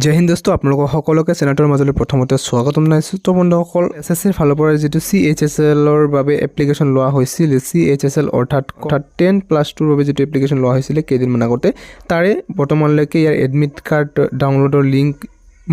জয় হিন্দ দোস্ত আপোনালোকক সকলোকে চেনেলটোৰ মাজলৈ প্ৰথমতে স্বাগতম জনাইছোঁ। তো বন্ধুসকল SSC ৰ ফালৰ পৰা যিটো CHSL ৰ বাবে এপ্লিকেশ্যন লোৱা হৈছিল CHSL অৰ্থাৎ 10+2 ৰ বাবে যিটো এপ্লিকেশ্যন লোৱা হৈছিল কেইদিনমান আগতে তাৰে বৰ্তমানলৈকে ইয়াৰ এডমিট কাৰ্ড ডাউনলোডৰ লিংক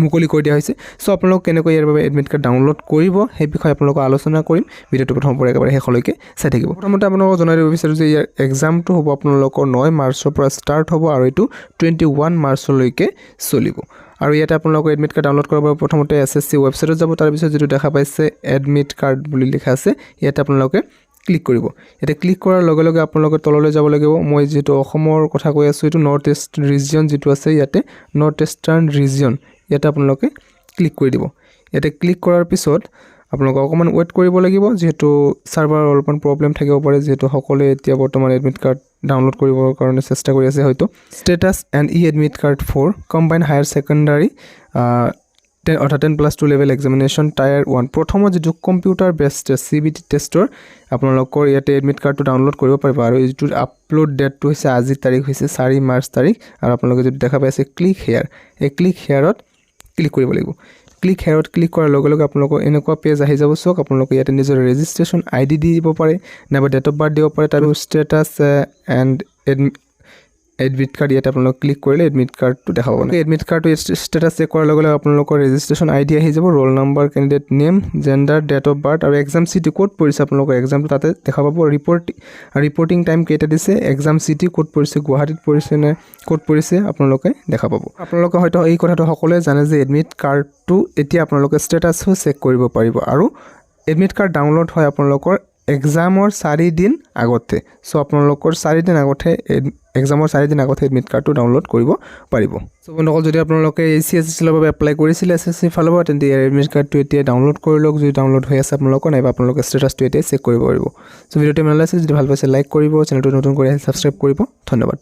মুকলি কৰি দিয়া হৈছে। সো আপোনালোক কেনেকৈ ইয়াৰ বাবে এডমিট কাৰ্ড ডাউনলোড কৰিব সেই বিষয়ে আপোনালোক আলোচনা কৰিম। ভিডিঅ'টো প্ৰথমৰ পৰা একেবাৰে শেষলৈকে চাই থাকিব। প্ৰথমতে আপোনালোকক জনাই দিব বিচাৰো যে ইয়াৰ এক্সামটো হ'ব আপোনালোকৰ 9 মাৰ্চৰ পৰা ষ্টাৰ্ট হ'ব আৰু এইটো 21 মাৰ্চলৈকে চলিব। আৰু ইয়াতে আপোনালোকৰ এডমিট কাৰ্ড ডাউনলোড কৰাৰ বাবে প্ৰথমতে SSC ৱেবছাইটত যাব। তাৰ পিছত যেটো দেখা পাইছে এডমিট কাৰ্ড বুলি লিখা আছে ইয়াতে আপোনালোকে ক্লিক কৰিব। এটা ক্লিক কৰাৰ লগে লগে আপোনালোকে তললৈ যাব লাগিব। মই যেটো অসমৰ কথা কৈ আছো এটো নৰ্থ ইষ্ট ৰিজিয়ন যেটো আছে ইয়াতে নৰ্থ ইষ্টাৰ্ণ ৰিজিয়ন ইয়াতে আপোনালোকে ক্লিক কৰি দিব। ইয়াতে ক্লিক কৰাৰ পিছত আপোনালোক অকমান ওয়েট কৰিব লাগিব যেহেতু সাৰ্ভাৰ অলপমান প্ৰবলেম থাকিব পাৰে যেহেতু সকলে এতিয়া বৰ্তমান এডমিট কাৰ্ড ডাউনলোড কৰিবৰ কাৰণে চেষ্টা কৰি আছে হয়তো। Status and admit card 4 combined higher secondary অৰ্থাৎ 10+2 লেভেল এক্সামিনেশ্যন টায়াৰ 1 প্ৰথম যেটো কম্পিউটাৰ বেসড CBT টেষ্টৰ আপোনালোকৰ ইয়াতে এডমিট কাৰ্ডটো ডাউনলোড কৰিব পাৰিব। আৰু এইটো আপলোড ডেটটো হৈছে আজি তাৰিখ হৈছে 4 মাৰ্চ তাৰিখ। আৰু আপোনালোকে যেটো দেখা পাইছে ক্লিক হেয়াৰ এই ক্লিক হেয়াৰত ক্লিক কৰিব লাগিব। ক্লিক হেয়াৰত ক্লিক কৰাৰ লগে লগে আপোনালোকৰ এনেকুৱা পেজ আহি যাব। সক আপোনালোকে ইয়াতে নিজৰ ৰেজিষ্ট্ৰেচন ID দিব পাৰে নাইবা ডেট অফ বাৰ্থ দিব পাৰে। তাৰ ষ্টেটাস এন্ড এডমিট কাৰ্ড ইয়াতে আপোনালোক ক্লিক কৰিলে এডমিট কাৰ্ডটো দেখাব। এডমিট কাৰ্ডটো ষ্টেটাস চেক কৰাৰ লগে লগে আপোনালোকৰ ৰেজিষ্ট্ৰেচন ID আহি যাব, roll number, candidate name, gender, date of birth আৰু এক্সাম সিটি কোড পৰিছে আপোনালোকৰ এক্সামটো তাতে দেখা পাব। ৰিপৰ্টিং টাইম কেইটা দিছে, এক্সাম সিটি কোড পৰিছে, গুৱাহাটীত পৰিছে নে কোড পৰিছে আপোনালোকে দেখা পাব। আপোনালোকে হয়তো এই কথাটো সকলোৱে জানে যে এডমিট কাৰ্ডটো এতিয়া আপোনালোকে ষ্টেটাসও চেক কৰিব পাৰিব। আৰু এডমিট কাৰ্ড ডাউনলোড হয় আপোনালোকৰ এক্সামৰ 4 দিন আগতে। সো আপোনালোকৰ 4 দিন আগতে এক্সামৰ 4 দিন আগতে এডমিট কাৰ্ডটো ডাউনলোড কৰিব পাৰিব। সো বন্ধুসকল যদি আপোনালোকে CHSL ৰ বাবে এপ্লাই কৰিছিল SSC ফালৰ পৰা তেন্তে এডমিট কাৰ্ডটো এতিয়া ডাউনলোড কৰি লওক যদি ডাউনলোড হৈ আছে আপোনালোকৰ নাইবা আপোনালোকে ষ্টেটাসটো এতিয়া চেক কৰিব পাৰিব। সো ভিডিঅ'টো ভাল লাগিছে যদি ভাল পাইছে লাইক কৰিব, চেনেলটো নতুন কৰি সাবস্ক্ৰাইব কৰিব। ধন্যবাদ।